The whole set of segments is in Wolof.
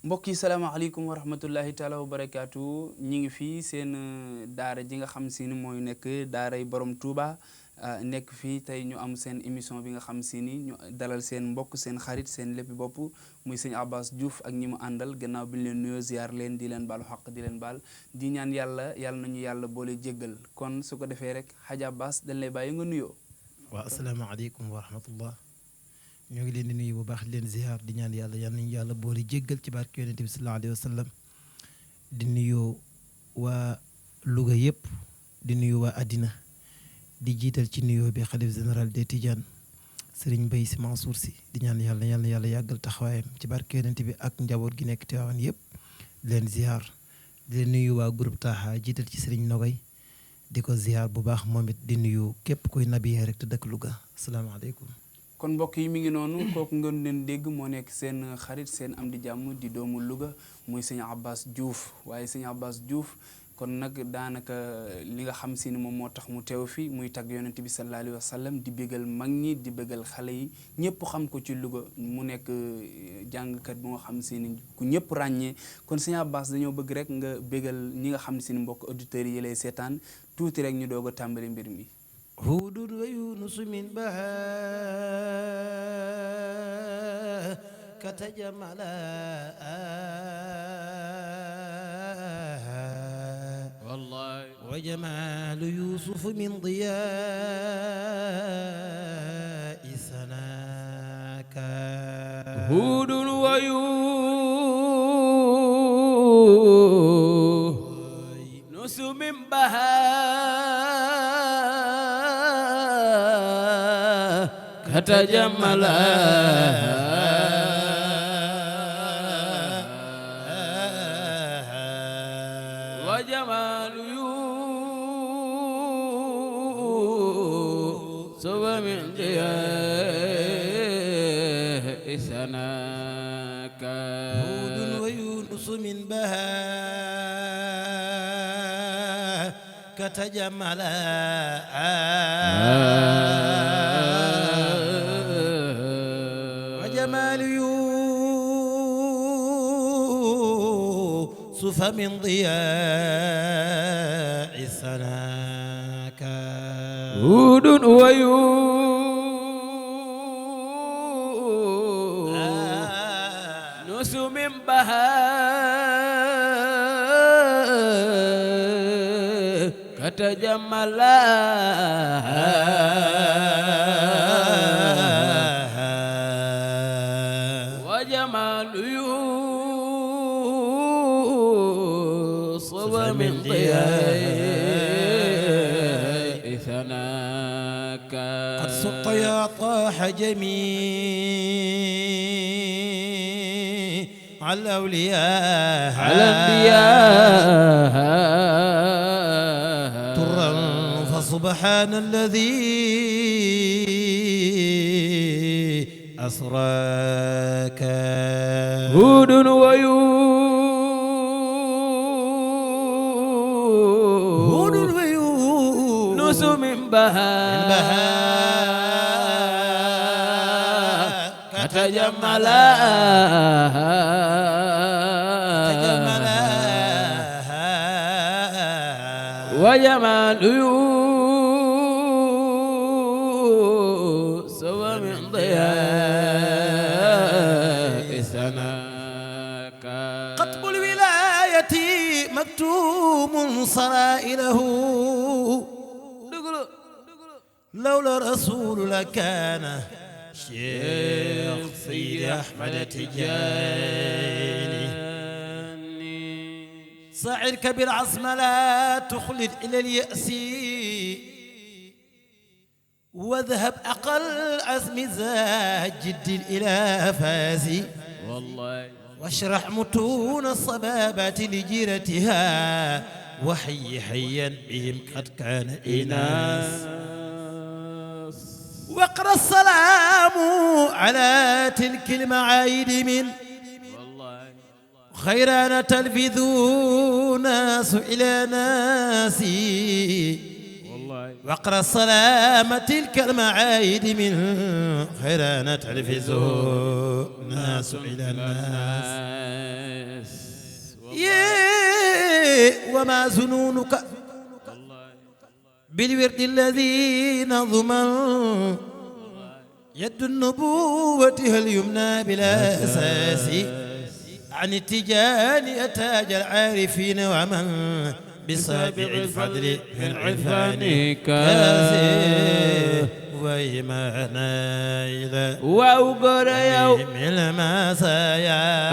mbokk yi salaamaaleykum wa rahmatullahi taala wa barakaatu ñi ngi fii seen daara ji nga xam si ni mooy nekk daaray borom Touba nekk fii tey ñu am seen émission bi nga xam si ni ñu dalal seen mbokk seen xarit seen léppi bopp muy sëñ Abass Diouf ak ñi mu àndal gannaaw bi ñu leen nuyoo ziar leen di leen baalu xaq di leen baal di ñaan yàlla nañu yàlla boole jéggal kon su ko defee rek Hadj Abass dañ lay bàyyi nga nuyoo. waaw asalaamaaleykum wa rahmatullah ñoo ngi leen di nuyu bu baax di leen ziar di ñaan yal nañu yàlla boole jéggal ci barke yonent bi sallallahu alayhi wa sallam di nuyu waa Louga yëpp di nuyu waa àddina di jiital ci nuyoo bi xalif général des Tidianes Serigne Mbaye Sy Mansour Sy di ñaan yàlla yàggal taxawaayam ci barke yonent bi ak njaboot gi nekk Tiwaawan yëpp di leen ziar di leen nuyu waa groupe Taha jiital ci Serigne Nogay di ko ziar bu baax moom it di nuyu képp kuy nabiyee rek te dëkk Louga asalaamaaleykum. kon mbokk yi mi ngi noonu kooku ngeen leen dégg moo nekk seen xarit seen am di jàmm di doomu Louga muy sëñ Abass Diouf waaye sëñ Abass Diouf kon nag daanaka li nga xam si ni moom moo tax mu teew fi muy tagg yonent bi sallallahu alayhi wa sallam di bégal mag ñi di bégal xale yi ñëpp xam ko ci Louga mu nekk jàngkat bu nga xam si ni ku ñëpp ràññee kon sëñ Abass dañoo bëgg rek nga bégal ñi nga xam si ni mbokk auditeurs yi lay seetaan tuuti rek ñu doog a tàmbali mbir mi. هود ويونس من بها كتجملا والله وجمال يوسف من ضياء سناك هود ويونس من بها تجملا وجمال يوسف من ضياء سناك هود ويونس من بها كتجملا جمال يوسف من ضياء سناك هود ويونس من بها كتجملا وجمال يوسف من ضياء ثناك قد سط يا طاح جميع الأولياء على الأنبياء ترا فسبحان الذي أسراك هود ويونس من بها كتجملا وجمال يوسف من ضياء سناك قطب الولاية مكتوم صرائره لولا رسول لكان شيخ سيد أحمد تجاني صعرك بالعصم لا تخلد إلى اليأس واذهب أقل عزم ذا جد الإله فازي والله واشرح متون الصبابة لجيرتها وحي حيا بهم قد كان إناس واقرأ السلام على تلك المعايد من خيران تلفذوا ناس إلى ناس واقرأ السلام تلك المعايد من خيران تلفذوا ناس إلى الناس وما ظنونك بالورد الذي نظم يد النبوة اليمنى بلا أساس عن التجان أتاج العارفين ومن بصابع الفضل من عرفانك وما نايل وأقر يوم من المسايا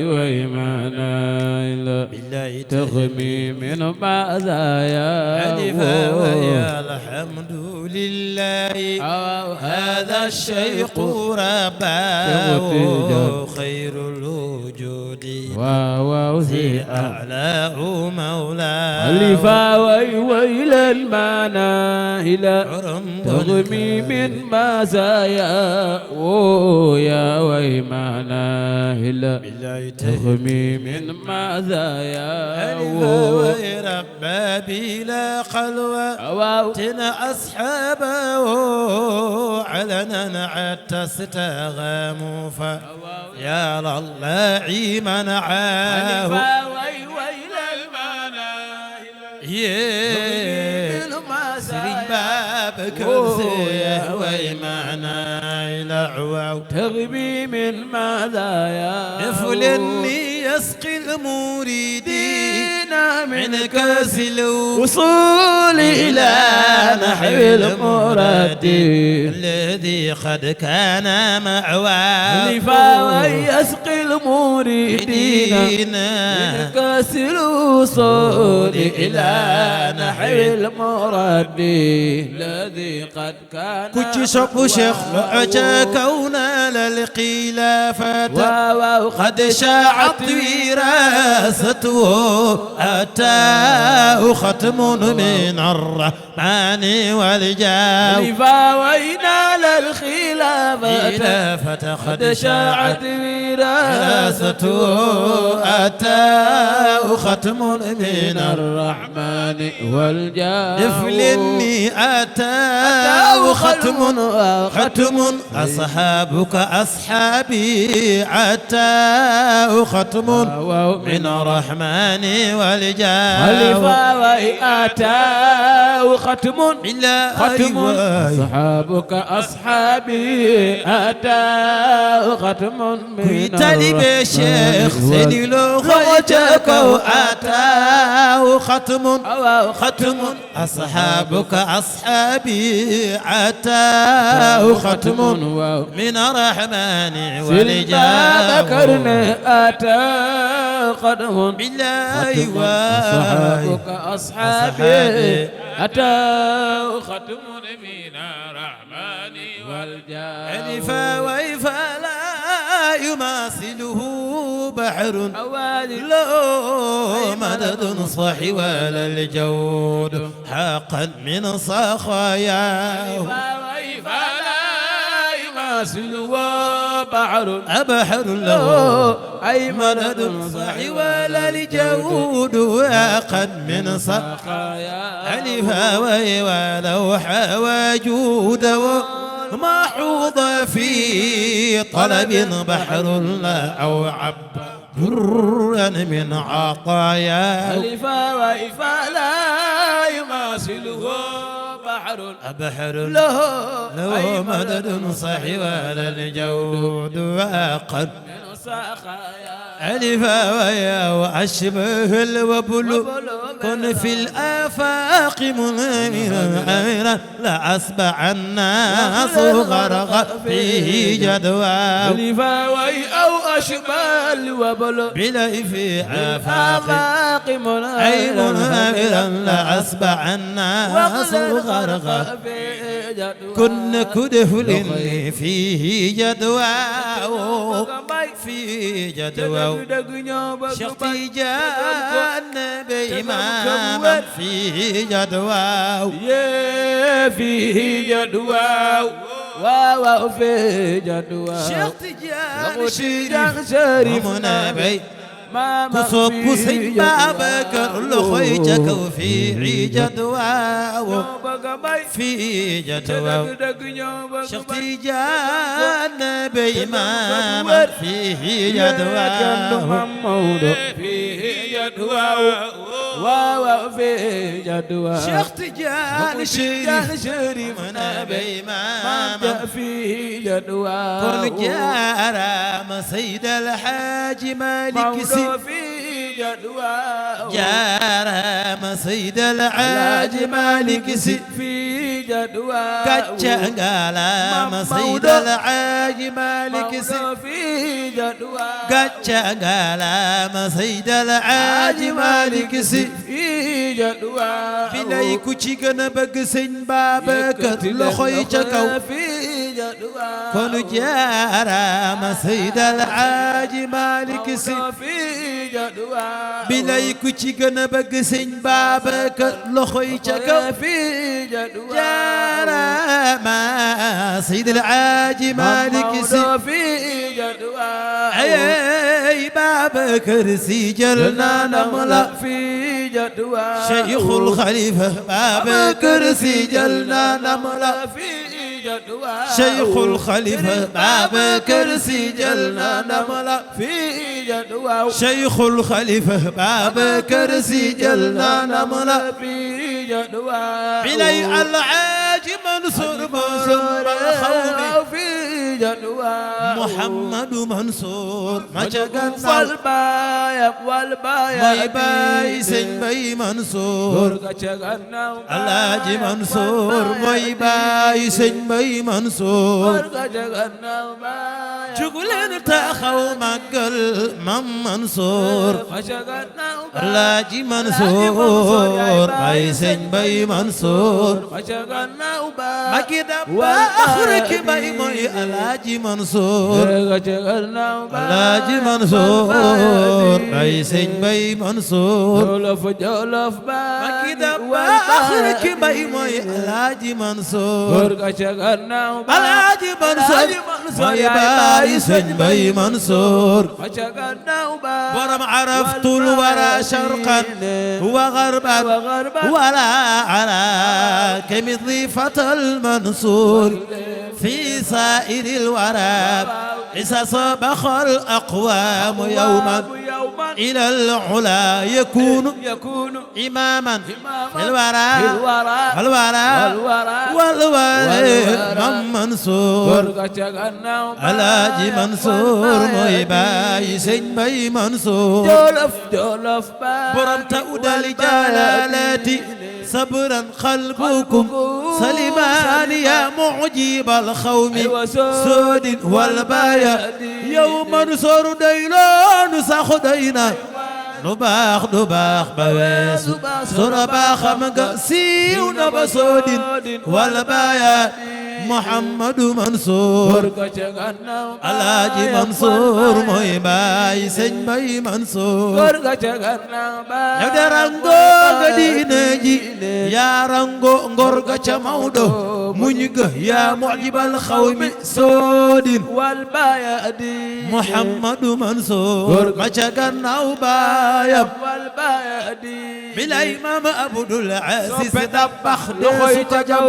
وما نايل بالله تغمي من مزايا ألفا ويا الحمد لله هذا الشيخ رباه خير الوجود وزي أعلى مولاه ألفا ويل المناهل تغمي من مزايا يا ويمناهل تغمي من مزايا ألفا ويربى بلا خلوة تنا أصحابه علنا حتى استغاموا يا لله منعاه ويل المناهل سرين باب كرسي ويمعنا إلى عواو تغبي من مزايا نفلني يسقي المريدين من كاس الوصول إلى نحو المراد الذي قد كان معواه ويسقي المريدين من كاس الوصول إلى نحو المراد الذي قد كان كنت شب شيخ لعجا كونا للخلافة قد شاعت وراثته أتاه ختم من الرحمن والجاه وينال الخلافة قد شاعت وراثته أتاه ختم من الرحمن والجاه نفلني أتاه ختم أصحابك أصحابي أتاه ختم من الرحمن والجاه أتاه ختم أصحابك أصحابي أتاه ختم من طالب الشيخ سيدي لو خرجك أتاه ختم أصحابك أصحابي أتاه ختم من الرحمن والجاه ذكرنا أتاه ختم بالله أصحابك أصحابي أتاه ختم من الرحمن والجاه ألفا ويفا لا يماثله بحر له مدد صحي ولا الجود حقا من سخاياه ويفا لا يماثله بحر أبحر له أي مدد صحي ولا الجود حقا من سخاياه ألفا ويفا لوح وجود ما حوض في طلب بحر لا أو عب درا من عطاياه ألفا وإفا لا يماثله بحر أبحر له له مدد صحي ولا الجود وقد ألفا ويا وأشبه الوبل كن في الآفاق منيرا لا أصبح الناس غرق فيه جدوى ألفا وي أو أشبه الوبل بلا في آفاق منيرا لا أصبح الناس غرق كن كدهل فيه جدوى في جدوى شختي جان بإمام في جدوى فيه جدوى واو في جدوى شختي جان شريف منابي كصب سيد بابكر لخيتك وفي جدوى في جدوى شختي جان بإمام فيه جدوى فيه جدوى واو في جدوى Cheikh Tidiane شريف نبي ما maamam في جدوى kon jaaraama Seydi El Hadji Malick Sy موضوع في جدوى jaaraama Seydi El Hadji Malick Sy في جدوى gàcce ngalaama Seydi El Hadji Malick Sy موضوع في جدوى gàcce ngalaama Seydi El Hadji Malick Sy في جدوى bilay ku ci gën a bëgg Sëñ Babacar loxo yi ca kaw في جدوى kon jaaraama Seydi El Hadji Malick Sy في جدوى bilay ku ci gën a bëgg Sëñ Babacar loxo yi ca kaw في جدوى jaaraama Seydi El Hadji Malick Sy في جدوى ay Babacar Sy jël na ndam la في جدوى Cheikhul Khalifa Babacar Sy jël na ndam la في جدوى Cheikhul Khalifa Babacar Sy jël na ndam la في جدوى Cheikhul Khalifa Babacar Sy jël na ndam la في جدوى bilay Alhaaji Mansour borom xawmi في جدوى Mouhamadou Mansour ma ca gannaaw والبايا والبايا mooy baay Sëñ Bay Mansour Alhaaji Mansour mooy baay Sëñ Bay Mansour jugu leen taxaw màggal Mam Mansour Alhaaji Mansour baay Sëñ Bay Mansour magi dabba rek bay mooy Alhaaji Mansour Alhaaji Mansour baay Sëñ Bay Mansour magi dabba rek bay mooy Alhaaji Mansour Alhaaji Mansour mooy baay Sëñ Bay Mansour borom araftul wara sharqan wa gharban wala ala kamithli fatal Mansour في سائر الورى إذا صبخ الأقوام يوما إلى العلا يكون إماما في الورى والورى من منصور Alhaaji Mansour mooy baay Sëñ Bay Mansour borom tawdal jalaalati صبرا قلبكم سلمان يا معجب الخوم سود والبايا يوم نصر ديلان سخدينا نباخ بويس سرباخ مقسيون بسود والبايا محمد منصور Alhaaji Mansour mooy baay Sëñ Bay Mansour yow de rango nga diine ji yaa rango ngor ga ca Mawdo muñ ga yaa mu'jibal xawmi soodin Muhammadu Mansour ma ca gannaaw baayam bilay Maam Abdul Aziz Dabakh deesu ko jaw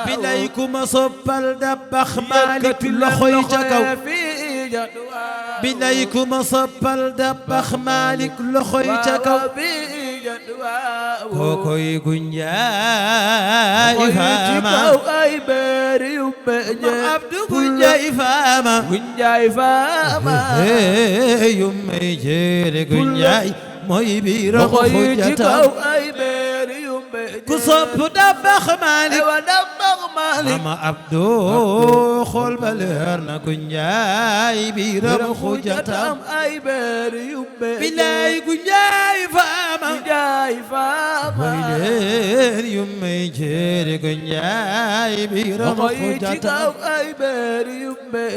bilay ku ma soppal Dabakh Malick loxo yi ca kaw bilay ku ma soppal Dabakh Malick loxo yi ca kaw kokoy Gunjaay Faama ma Abdu Gunjaay Faama yummay jeere Gunjaay mooy biiram xujjatam ku sopp Dabakh Malick Mama Abdu xool ba leer na Gunjaay biiram xujjatam bilay Gunjaay Faama mooy leen yummay jeere Gunjaay biiram xujjatam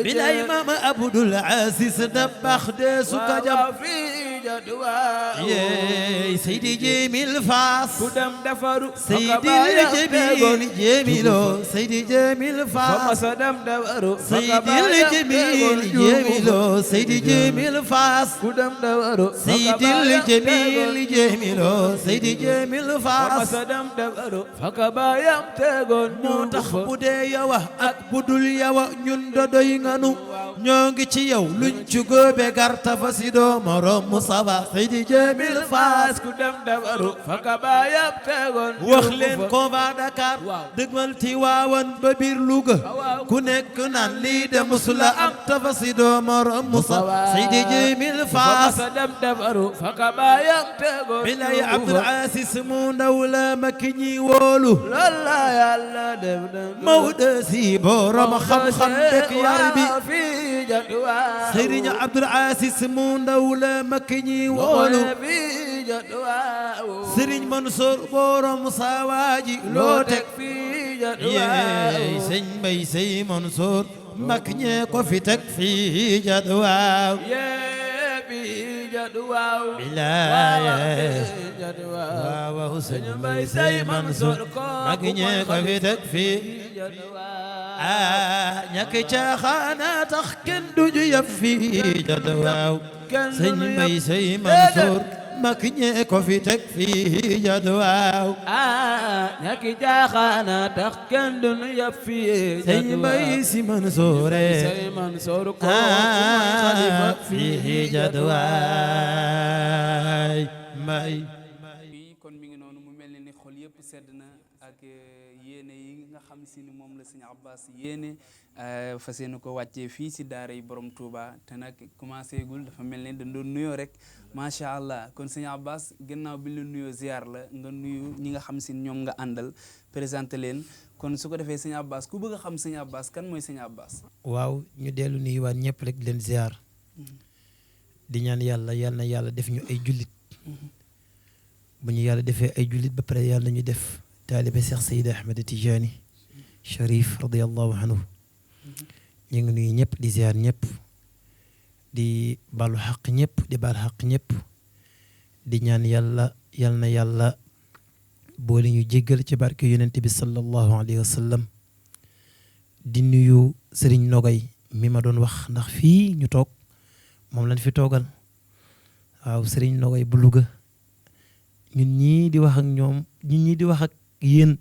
bilay Mama Abdul Aziz Dabakh deesu ko jam yeey Seydi Jamil Faas Seydi Jamilo Seydi Jamil Faas Seydi Jamilo Seydi Jamil Faas Seydi Jamilo Seydi Jamil Faas moo tax bu dee yawa ak bu dul yawa ñun dodoy nganu ñoo ngi ci yow luñ ci góobe garta fa si doo morom Musa Mustafa Seydi Jamil Faas ku dem defaru faka baayam tegoon wax leen ko ba Dakar waaw dëgmal Tiwaawan ba biir Louga ku nekk naan lii de musula am tafasi doo morom Mustafa Seydi Jamil Faas sa dem defaru faka baayam tegoon bilay Abdul Aziz mu ndaw la ma ki ñi wóolu lola yàlla dem dem Maodo si borom xam-xam dëkk yar bi fi jadwa Sëriñ Abdul Aziz mu ndaw la ma ki ñi wóolu fi jadwa Sëriñ Mansour borom sawaaji loo teg fi jadwa yeey sëñ Mbay Sey Mansour mag ñee ko fi teg fii jadwaaw fi jadwa bilaay jadwa waaw sëñ Mbay Sey Mansour mag ñee ko fi teg fii ñàkk caaxaana tax kenn duñu yab fii jadwaaw sëñ Mbay Sey Mansour mag ñee ko fi teg fii jadwaaw ñàkk caaxaana tax kenn duñu yab fii sëñ Mbay Si Mansour Sey Mansour ko fii jadwaay mbay bi kon mi ngi noonu mu mel ni xol yëpp sedd na ak yéene yi nga xam si ni moom la sëñ Abbas yéene fas yéene ko wàccee fii si daara yi borom Touba te nag commencé gul dafa mel ni dañ doon nuyoo rek macha allah kon sëñ Abbas gannaaw bi ñu la nuyoo ziar la nga nuyu ñi nga xam si ñoom nga àndal présenté leen kon su ko defee sëñ Abbas ku bëgg a xam sëñ Abbas kan mooy sëñ Abbas. waaw ñu dellu nuyuwaat ñëpp rek leen ziar di ñaan yàlla yal na yàlla def ñu ay jullit bu ñu yàlla defee ay jullit ba pare yàlla ñu def taalibe Cheikh Seydi Ahmed Tidiane Cherif radiyallahu anhu ñu ngi nuyu ñëpp di ziar ñëpp di balu xaq ñëpp di bal xaq ñëpp di ñaan yàlla yal na yàlla boole ñu jéggal ci barke yonent bi sallallahu alayhi wa sallam di nuyu Serigne Nogay mi ma doon wax ndax fii ñu toog moom lañ fi toogal waaw Serigne Nogay bu Louga ñun ñii di wax ak ñoom ñun ñii di wax ak yéen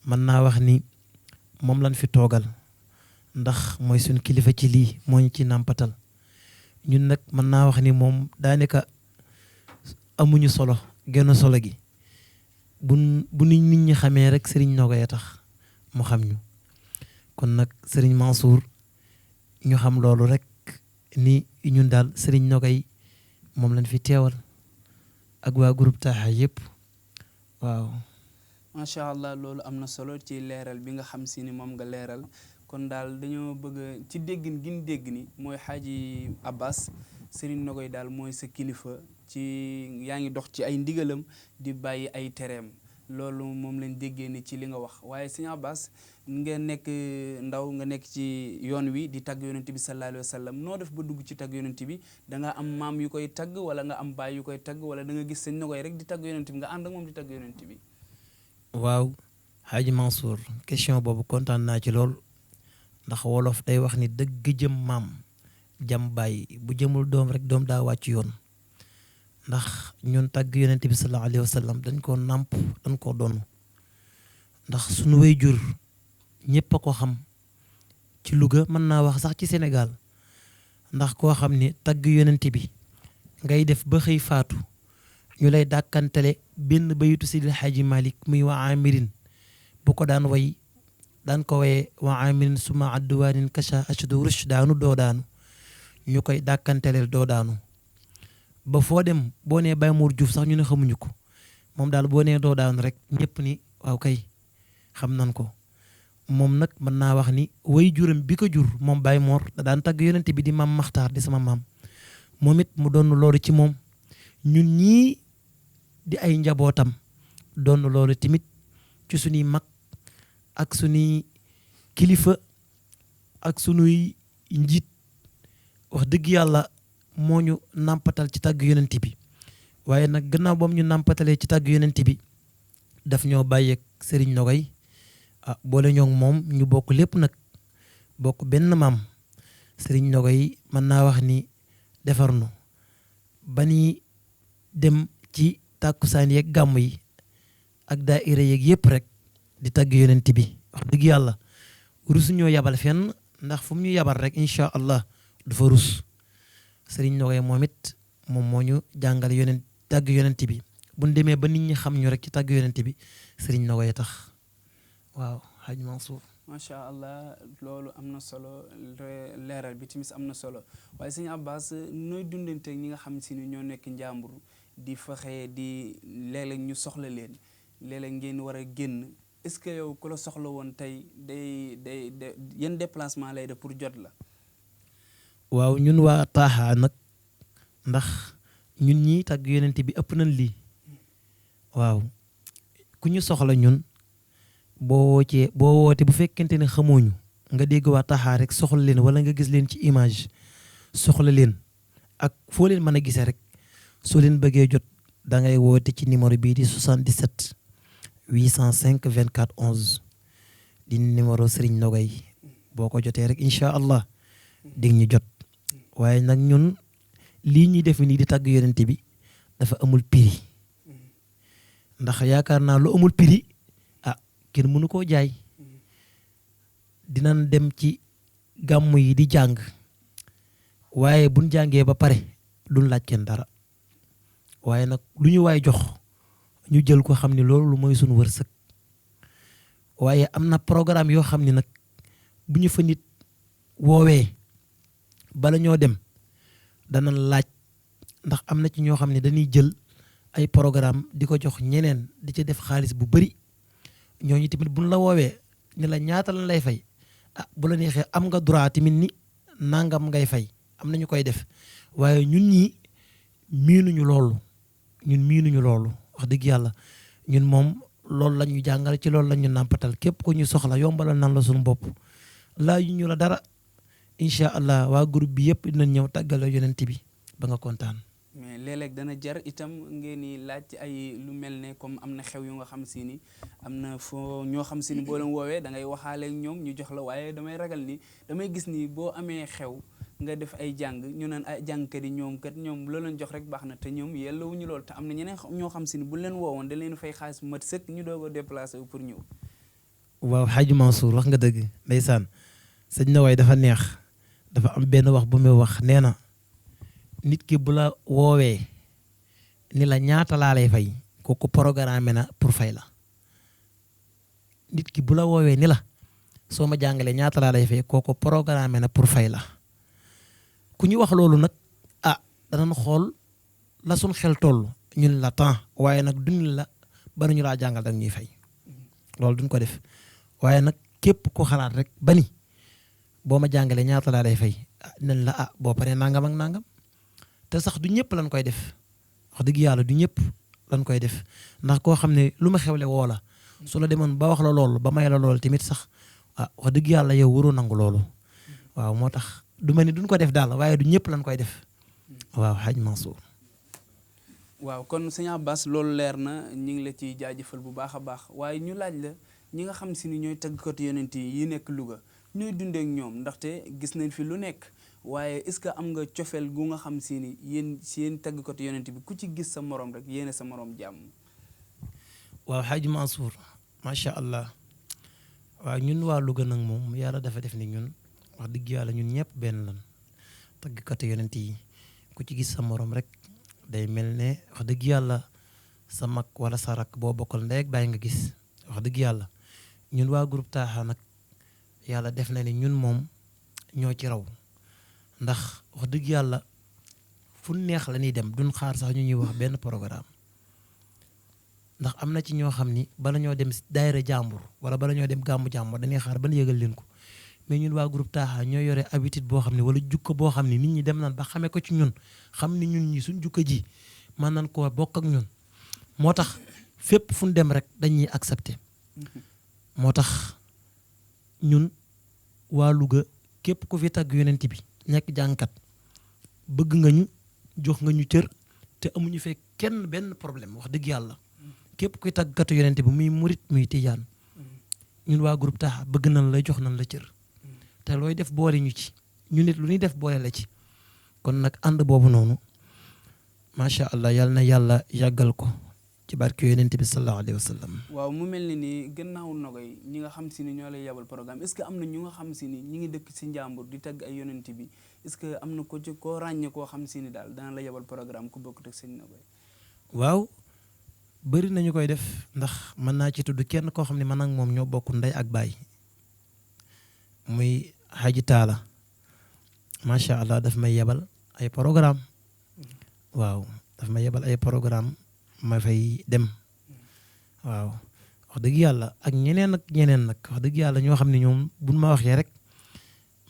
mën naa wax ni moom lañ fi toogal ndax mooy suñ kilifa ci lii moo ñu ci nàmpatal ñun nag mën naa wax ni moom daanaka amuñu solo genn solo gi bu nit ñi xamee rek Serigne Nogay a tax mu xam ñu kon nag Serigne Mansour ñu xam loolu rek ni ñun daal Serigne Nogay moom lañ fi teewal ak waa groupe Taaha yëpp waaw. macha allah loolu am na solo ci leeral bi nga xam si ni moom nga leeral kon daal dañoo bëgg ci déggin gin dégg ni mooy Xaaji Abbas Serigne Nogay daal mooy sa kilifa ci yaa ngi dox ci ay ndigalam di bàyyi ay tereem loolu moom lañ déggee ni ci li nga wax waaye Serigne Abbas nga nekk ndaw nga nekk ci yoon wi di tagg yonent bi sallallahu alayhi wa sallam noo def ba dugg ci tagg yonent bi da nga am maam yu koy tagg wala nga am baay yu koy tagg wala da nga gis Serigne Nogay rek di tagg yonent bi nga ànd ak moom di tagg yonent bi. waaw Xaaji Mansour question boobu kontaan naa ci lool ndax wolof day wax ni dëgg jëm maam jam bàyyi bu jëmul doom rek doom daa wàcc yoon ndax ñun tagg yonent bi sallallahu alayhi wa sallam dañ koo nàmp dañ koo doon ndax suñu way jur ñëpp a ko xam ci Louga mën naa wax sax ci Sénégal ndax koo xam ni tagg yonent bi ngay def ba xëy faatu ñu lay dàkkantele benn bayitu Sidil Xaaji Malik muy wa amirin bu ko daan way daan ko waye wa amirin suma adduwaanin kacha ashdu rush daanu doo daanu ñu koy dàkkanteleel doo daanu ba foo dem boo nee Baye Mor Diouf sax ñu ne xamuñu ko moom daal boo nee doo daanu rek ñëpp ni waaw kay xam nan ko moom nag mën naa wax ni way juram bi ko jur moom Baye Mor da daan tagg yonent bi di maam Maxtaar di sama maam moom it mu doon loolu ci moom ñun ñii di ay njabootam doon loolu tamit ci suñuy mag ak suñuy kilifa ak suñuy njiit wax dëgg yàlla moo ñu nàmpatal ci tàgg yonent bi waaye nag gannaaw boom ñu nàmpatalee ci tàgg yonent bi daf ñoo bàyyeeg Serigne Nogay boole ñoo moom ñu bokk lépp nag bokk benn maam Serigne Nogay mën naa wax ni defar nu ba ni dem ci tàkkusaan yeeg gàmm yi ak daayira yeeg yëpp rek di tàgg yonent bi wax dëgg yàlla rusu ñoo yabal fenn ndax fu mu ñu yabal rek incha allah du fa rus Serigne Nogay moom it moom moo ñu jàngal yonent tàgg yonent bi buñ demee ba nit ñi xam ñu rek ci tàgg yonent bi sëriñ Nogaye tax waaw Hadj Mansour. macha allah loolu am na solo leeral bi timis am na solo waaye sëñ Abbas nooy dundante ñi nga xam si ni ñoo nekk njàmbur di fexe di léeg-léeg ñu soxla leen léeg-léeg ngeen war a génn est-ce que yow ku la soxla woon tey day yan déplacement lay def pour jot la. waaw ñun waa Taaha nag ndax ñun ñii tàgg yonent bi ëpp nañ lii waaw ku ñu soxla ñun boo woote bu fekkente ne xamooñu nga dégg waa Taaha rek soxla leen wala nga gis leen ci image soxla leen ak foo leen mën a gisee rek soo leen bëggee jot da ngay woote ci numéro bii di 77 805 24 11 di numéro Serigne Nogaye boo ko jotee rek incha allah dig ñu jot waaye nag ñun lii ñuy def nii di tàgg yonent bi dafa amul prix ndax yaakaar naa lu amul prix kenn mënu koo jaay dinañ dem ci gàmmu yi di jàng waaye buñ jàngee ba pare duñ laaj kenn dara waaye nag lu ñu waay jox ñu jël ko xam ne loolu mooy suñu wërsëg waaye am na programme yoo xam ne nag bu ñu fa nit woowee bala ñoo dem danañ laaj ndax am na ci ñoo xam ne dañuy jël ay programme di ko jox ñeneen di ci def xaalis bu bari ñooñu tamit buñ la woowee ni la ñaata lañ lay fay bu la neexee am nga droit tamit ni nangam ngay fay am na ñu koy def waaye ñun ñii miinuñu loolu wax dëgg yàlla ñun moom loolu la ñu jàngal ci loolu la ñu nàmpatal képp ku ñu soxla yombalal nan la suñu bopp laa yu ñu la dara incha allah waa groupe bi yëpp dinañ ñëw tàggale yonent bi ba nga kontaan. mais léeg-léeg dana jar itam ngeen ni laaj ay lu mel ne comme am na xew yu nga xam si ni am na foo ñoo xam si ni boo leen woowee da ngay waxaale ak ñoom ñu jox la waaye damay ragal ni damay gis ni boo amee xew nga def ay jàng ñu naan ay jàngkat yi ñoom kat ñoom loo leen jox rek baax na te ñoom yellawuñu loolu te am na ñeneen ñoo xam si ni bu leen woowoon da leen fay xaalis mat sëkk ñu doog a déplacé wu pour ñëw. waaw Hadj Mansour wax nga dëgg ndeysaan sëñ Nogaye dafa neex dafa am benn wax bu muy wax nee na nit ki bu la woowee ni la ñaata laa lay fay kooku programme na pour fay la nit ki bu la woowee ni la soo ma jàngalee ñaata laa lay fay kooku programme na pour fay la ku ñu wax loolu nag danañ xool la suñ xel toll ñun la temps waaye nag duñ la ba ñu laa jàngal dag ñuy fay loolu duñ ko def waaye nag képp ko xalaat rek ba ni boo ma jàngalee ñaata laa lay fay nañ la boo paree nangam ak nangam te sax du ñëpp lañ koy def wax dëgg yàlla du ñëpp lañ koy def ndax koo xam ne lu ma xewle woo la su la demoon ba wax la loolu ba may la loolu tamit sax wax dëgg yàlla yow waroo nangu loolu waaw moo tax du ma ni duñ ko def daal waaye du ñëpp lañ koy def waaw Hadj Mansour. waaw kon sëñ Abbas loolu leer na ñu ngi la ciy jaajëfal bu baax a baax waaye ñu laaj la ñi nga xam si ni ñooy tàggkatu yonent yi nekk Louga ñooy dundee ak ñoom ndaxte gis nañ fi lu nekk waaye est-ce que am nga cofeel gu nga xam si ni yéen tàggkatu yonent bi ku ci gis sa morom rek yéene sa morom jàmm. waaw Hadj Mansour macha allah waaw ñun waa Louga nag moom yàlla dafa def ni ñun wax dëgg yàlla ñun ñëpp benn lan tàggkatu yonent yi ku ci gis sa morom rek day mel ne wax dëgg yàlla sa mag wala sa rak boo bokkal ndey ak baay nga gis wax dëgg yàlla ñun waa groupe Taaha nag yàlla def na ni ñun moom ñoo ci raw ndax wax dëgg yàlla fu neex la ñuy dem duñ xaar sax ñu ñuy wax benn programme ndax am na ci ñoo xam ni bala ñoo dem daayira jàmbur wala bala ñoo dem gàmmu jàmbur dañuy xaar ban yëgal leen ko mais ñun waa groupe Taaha ñoo yore habitude boo xam ne wala jukka boo xam ne nit ñi dem nañ ba xamee ko ci ñun xam ni ñun ñi suñ jukka ji mën nañ koo bokk ak ñun moo tax fépp fu ñu dem rek dañuy accepté moo tax ñun waa Louga képp ku fi tàgg yonent bi nekk jàngkat bëgg nga ñu jox nga ñu cër te amuñu fee kenn benn problème wax dëgg yàlla képp kuy tàggkatu yonent bi muy murit muy tijaan ñun waa groupe Taaha bëgg nañ la jox nañ la cër te looy def boole ñu ci ñu nit lu ñuy def boole la ci kon nag ànd boobu noonu macha allah yal na yàlla yàggal ko ci barke yonent bi sallallahu alayhi wa sallam. waaw mu mel ni nii gannaaw Nogaye ñi nga xam si ni ñoo lay yabal programme est-ce que am na ñu nga xam si ni ñi ngi dëkk si njàmbur di tagg ay yonent bi est-ce que am na ko ci koo ràññee koo xam si ni daal dana la yebal programme ku bokkut ak sëñ Nogaye. waaw bëri nañu koy def ndax mën naa ci tudd kenn koo xam ne man ak moom ñoo bokk ndey ak baay muy Haji Taala macha allah daf may yebal ay programme waaw daf may yebal ay programme ma fay dem waaw wax dëgg yàlla ak ñeneen nag wax dëgg yàlla ñoo xam ne ñoom buñ ma waxee rek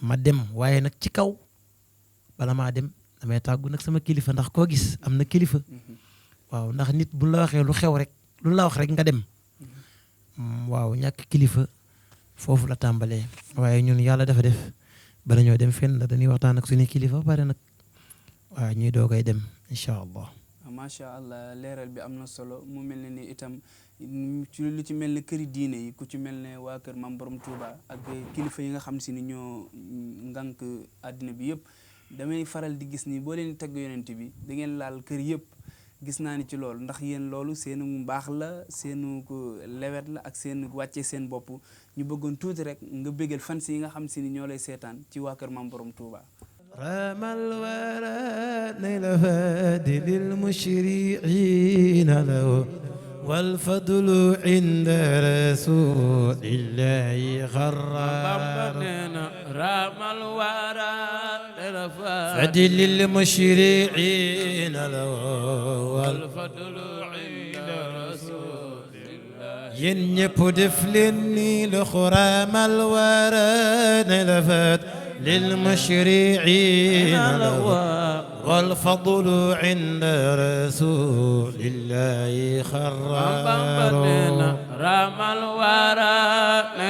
ma dem waaye nag ci kaw bala maa dem damay tàggu nag sama kilifa ndax koo gis am na kilifa waaw ndax nit buñ la waxee lu xew rek lu la wax rek nga dem waaw ñàkk kilifa foofu la tàmbalee waaye ñun yàlla dafa def bala ñoo dem fenn dañuy waxtaan ak suñu kilifa pare nag waaw ñuy doogay dem incha allah. macha allah leeral bi am na solo mu mel ne ni itam ci lu ci mel ne këri diine yi ku ci mel ne waa kër Maam Borom Touba ak kilifa yi nga xam si ni ñoo ngànk àddina bi yëpp damay faral di gis ni boo leen tagg yonent bi da ngeen laal kër yëpp gis naa ni ci loolu ndax yéen loolu seenu mbaax la seenu lewet la ak seen wàcce seen bopp ñu bëggoon tuuti rek nga bégal fans yi nga xam si ni ñoo lay seetaan ci waa kër Maam Borom Touba. ramal wara nayla fadilil mushriina law wal fadlu inda rasulillahi xarra ramal wara nayla fadilil mushriina law wal fadlu inda rasulillahi yéen ñëpp def leen ni loxo ramal wara nayla fadilil للمشرعين والفضل عند رسول الله خرار رام الورى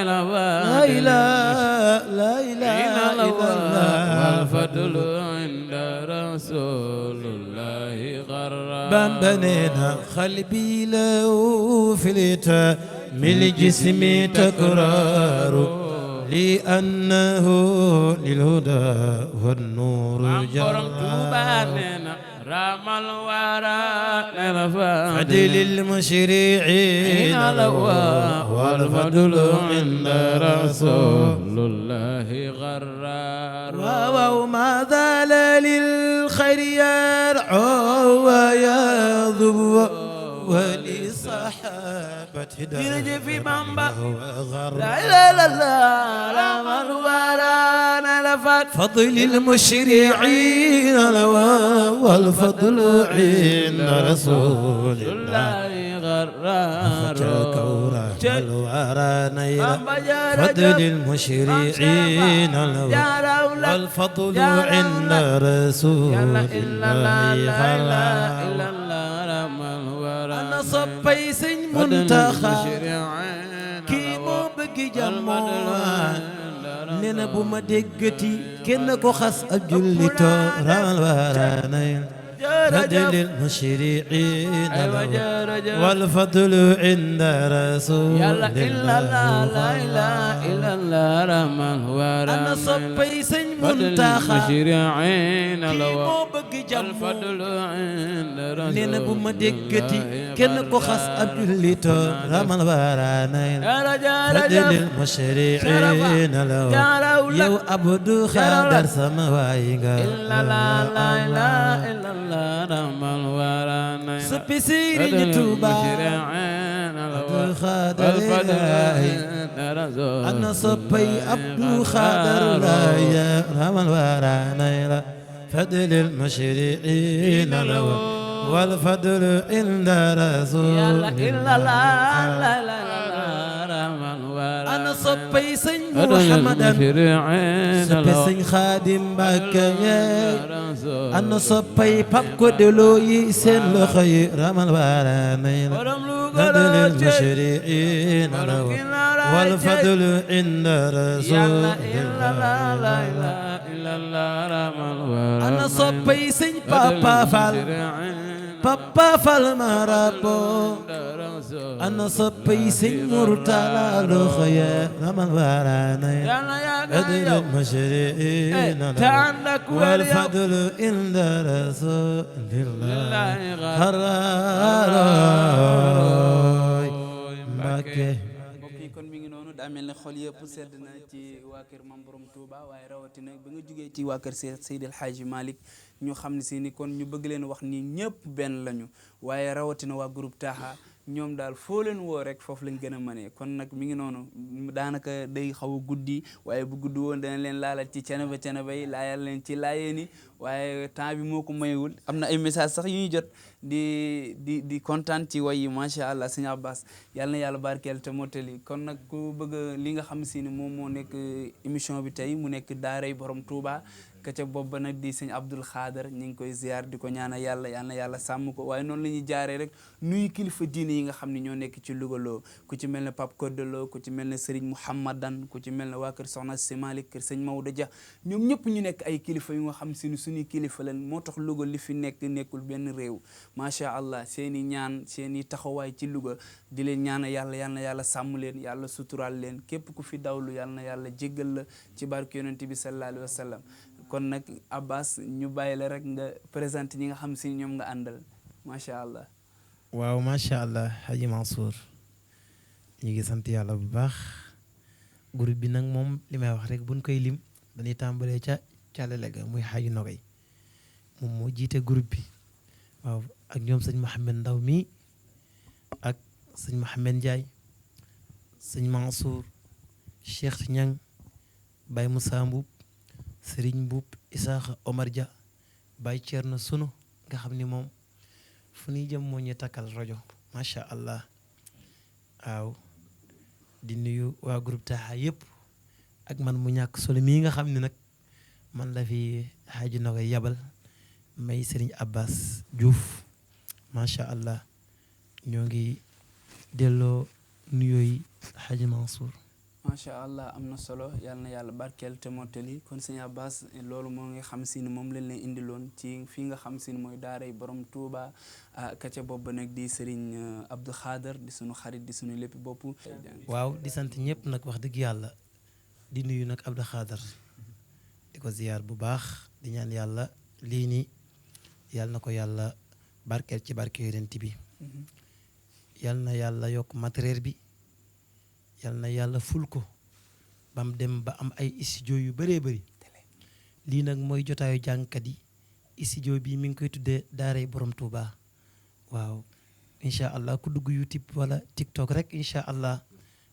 لا إله إلا الله والفضل عند رسول الله خرار بنينا قلبي له فلتا من الجسم تكرار لأنه للهدى والنور جرار رام الورى فدل المشرعين والفضل عند رسول الله غرار وما زال للخير يرعى ويذب ولصحابة درج في منبع لا إله إلا الله رام الورى نلفت فضل المشرعين والفضل عند رسول الله غرار الورى نيل فضل المشرعين والفضل عند رسول الله غرار أنا صبي سن منتخب كي مو بقي جموع نينا بو ما دغتي كين كو خاص اجولي تورال ورانين رجل المشرعين والفضل عند رسول الله إلا الله لا إله إلا الله رحمن ورحمن أنا صبي سن منتخب المشرعين والفضل عند رسول نينا بو ما دغتي كين كو خاص اجولي تورال ورانين رجل المشرعين يو عبد خادر سماويغا إلا الله لا إله إلا الله سبسيري توبا عبد خادر أنا صبي عبد خادر يا رحم الورى فضل المشرعين والفضل عند رسول الله أنا صبي سن محمدا صبي سن خادم بكيا أنا صبي بابكو دلو يسن لخير من ورانين فضل المشرعين والفضل عند رسول الله أنا صبي سن بابا فال بابا فال مرابو أنا صبي سن مرتلا لخيا من ورانين فضل المشرعين والفضل عند رسول الله حرار daa mel ne xol yëpp sedd na ci waa kër Mam Borom Touba waaye rawatina ba nga jugee ci waa kër Seydil Hadji Malick ñu xam ne si ni kon ñu bëgg leen wax ni ñëpp benn lañu waaye rawatina waa groupe Taha ñoom daal foo leen woo rek foofu lañ gën a mënee kon nag mi ngi noonu daanaka day xaw a guddi waaye bu guddi woon dana leen laalal ci canaba yi laayal leen ci laayeen waaye temps bi moo ko mayewul am na ay message sax yu ñuy jot di kontaan ci way yi macha allah sëñ Abbas yàlla na yàlla barkeel te mottali kon nag ku bëgg li nga xam si ni moom moo nekk émission bi tey mu nekk daaray borom Touba ka ca bopp ba nag di sëñ Abdul Xaadar ñu ngi koy ziar di ko ñaanal yàlla yal na yàlla sàmm ko waaye noonu la ñuy jaaree rek nuyu kilifa diine yi nga xam ne ñoo nekk ci Louga loo ku ci mel ne Pape Kodelo ku ci mel ne Serigne Mouhamadan ku ci mel ne waa kër Soxna Si Malick kër sëñ Maodo Dia ñoom ñëpp ñu nekk ay kilifa yu nga xam si ni suñuy kilifa leen moo tax Louga li fi nekkul benn réew macha allah seen i ñaan seen i taxawaay ci Louga di leen ñaanal yàlla yal na yàlla sàmm leen yàlla suturaal leen képp ku fi dawlu yal na yàlla jéggal la ci barke yonent bi sallallahu alayhi wa sallam kon nag Abbas ñu bàyyi la rek nga présenté ñi nga xam si ñoom nga àndal macha allah. waaw macha allah Haji Mansour ñu ngi sant yàlla bu baax groupe bi nag moom li may wax rek buñ koy lim dañuy tàmbalee ca càllale ga muy Haji Nogay moom moo jiite groupe bi waaw ak ñoom sëñ Mouhamed Ndaw mi ak sëñ Mouhamed Ndiaye sëñ Mansour Cheikh Ñang Baye Moussa Mbuub Serigne Mbuub Isaaxa Omar Dia Baye Thierno Sunu nga xam ni moom fu ñuy jëm moo ñu takkal rajo macha allah waaw di nuyu waa groupe Taha yëpp ak man mu ñàkk solo mii nga xam ne nag man la fi Haji Nogay yabal may Serigne Abbas Diouf macha allah ñoo ngi delloo nuyooy Haji Mansour. macha allah am na solo yal na yàlla barkeel te mottali kon sëñ Abbas loolu moo nga xam si ne moom lañ leen indiloon ci fii nga xam si ne mooy daaray borom Touba ka ca bopp nag di Serigne Abdou Khader di sunu xarit di sunu lépp bopp. waaw di sant ñëpp nag wax dëgg yàlla di nuyu nag Abdou Khader di ko ziyaar bu baax di ñaan yàlla lii nii yal na ko yàlla barkeel ci barke yonent bi yal na yàlla yokk matériel bi. yal na yàlla ful ko bam dem ba am ay studio yu bëree bëri lii nag mooy jotaayu jàngkat yi studio bi mi ngi koy tuddee daaray borom Touba waaw incha allah ku dugg YouTube wala TikTok rek incha allah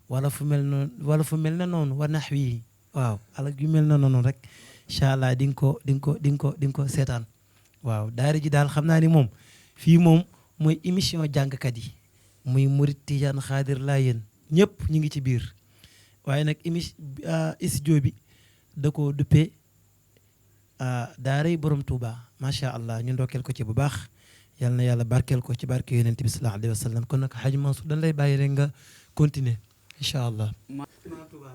wala fu mel na noonu wa nax wi waaw ala yu mel na noonu rek incha allah di nga ko seetaan waaw daara ji daal xam naa ni moom fii moom mooy émission jàngkat yi muy murit tijaan xaadir laayeen ñëpp ñu ngi ci biir waaye nag studio bi da ko duppee daaray borom Touba macha allah ñu ndokkeel ko ci bu baax yal na yàlla barkeel ko ci barke yonent bi sallallahu alayhi wa sallam kon nag Haji Mansour dañ lay bàyyi rek nga continuer incha allah.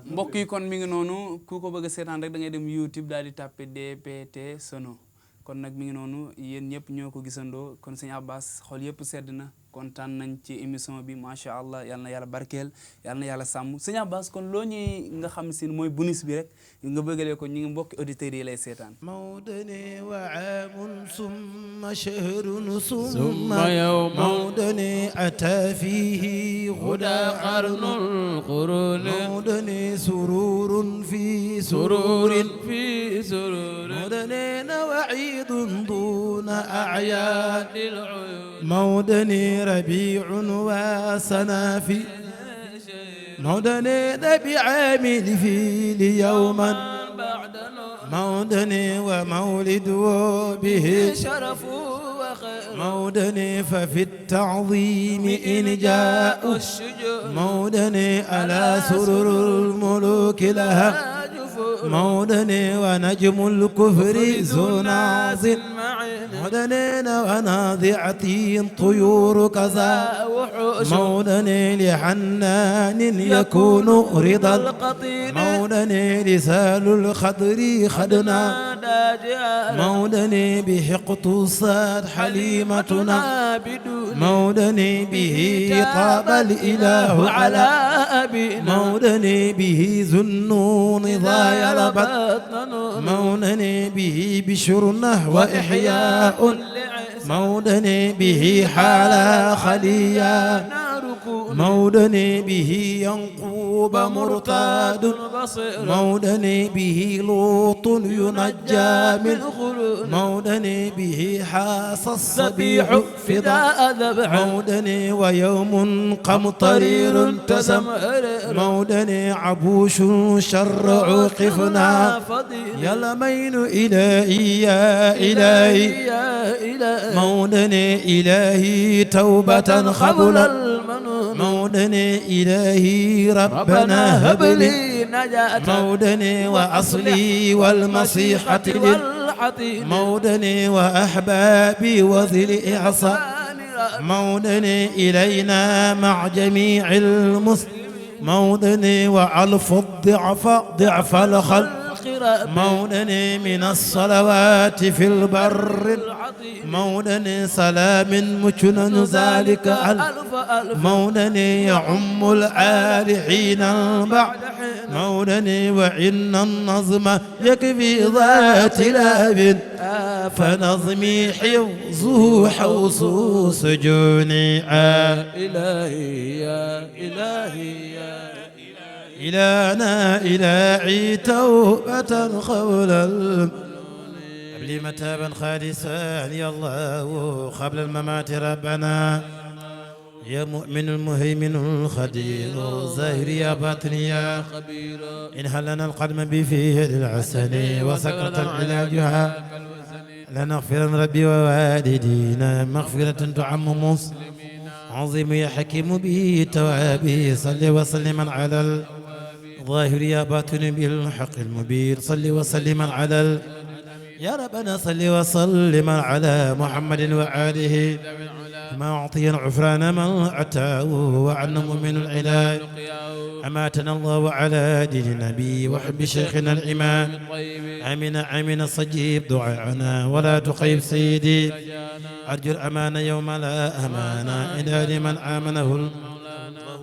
mbokk yi kon mi ngi noonu ku ko bëgg a seetaan rek da ngay dem YouTube daal di tàppe DPT Sono kon nag mi ngi noonu yéen ñëpp ñoo ko gisandoo kon sëñ Abbas xol yëpp sedd na kontaan nañ ci émission bi macha allah yal na yàlla barkeel yal na yàlla sàmm sëñ Abbas kon loo ñuy nga xam si mooy bonus bi rek nga bëggalee ko ñi ngi mbokki auditeurs yi lay seetaan mawdani wa aamun summa shahrun summa yawmun mawdani ata fihi huda qarnul qurun mawdani sururun fi sururin fi sururin mawdani nawa'idun duna a'yadil uyun mawdani ربيع وسنافي مودني نبي عامل في ليوما مودني ومولد به شرف وخير مودني ففي التعظيم إن جاء مودني على سرر الملوك لها مودني ونجم الكفر ذو ناز مودني وناضعتي طيور كذا مودني لحنان يكون رضا مودني لسال الخضر خدنا مودني بحقط الصاد حليمتنا مودني به طاب الإله على مودني به ذنون ضايا لبت مودني به بشرنه وإحياء مودني به حال خليا مودني به ينقوب مرتاد مودني به لوط ينجى من مودني به حاص الصبيح فداء ذبح مودني ويوم قمطرير تسم مودني عبوش شر عوقفنا يا لمين إلهي يا إلهي مودني إلهي توبة قبل المنون مودني إلهي ربنا هب لي نجاة مودني وأصلي والمصيحة مودني وأحبابي وذي الإعصاء مودني إلينا مع جميع المسلمين مودني وألف ضعف الخلق مودني من الصلوات في البر مودني سلام مجنن ذلك مودني يعم الآل حين بعد مودني وإن النظم يكفي ذات لاب فنظمي حفظه حوص سجوني إلهي يا إلهي يا إلهنا إلهي توبة قبل قبل متابا خالصا يا الله قبل الممات ربنا يا مؤمن المهيمن الخدير الظاهر يا باطن يا خبير إن هلنا القدم بفيه العسل وسكرة علاجها لنغفرن ربي ووالدينا مغفرة تعم مسلمين عظيم يا حكيم به توابه صل وسلم على الظاهر يا باطن بالحق المبين صل وسلم على يا ربنا صل وسلم على محمد وآله ما أعطي العفران من أتاه وعنا مؤمن العلاج أماتنا الله على دين النبي وحب شيخنا الإمام آمين آمين صجيب دعاءنا ولا تخيب سيدي أرجو الأمان يوم لا أمان إلا لمن آمنه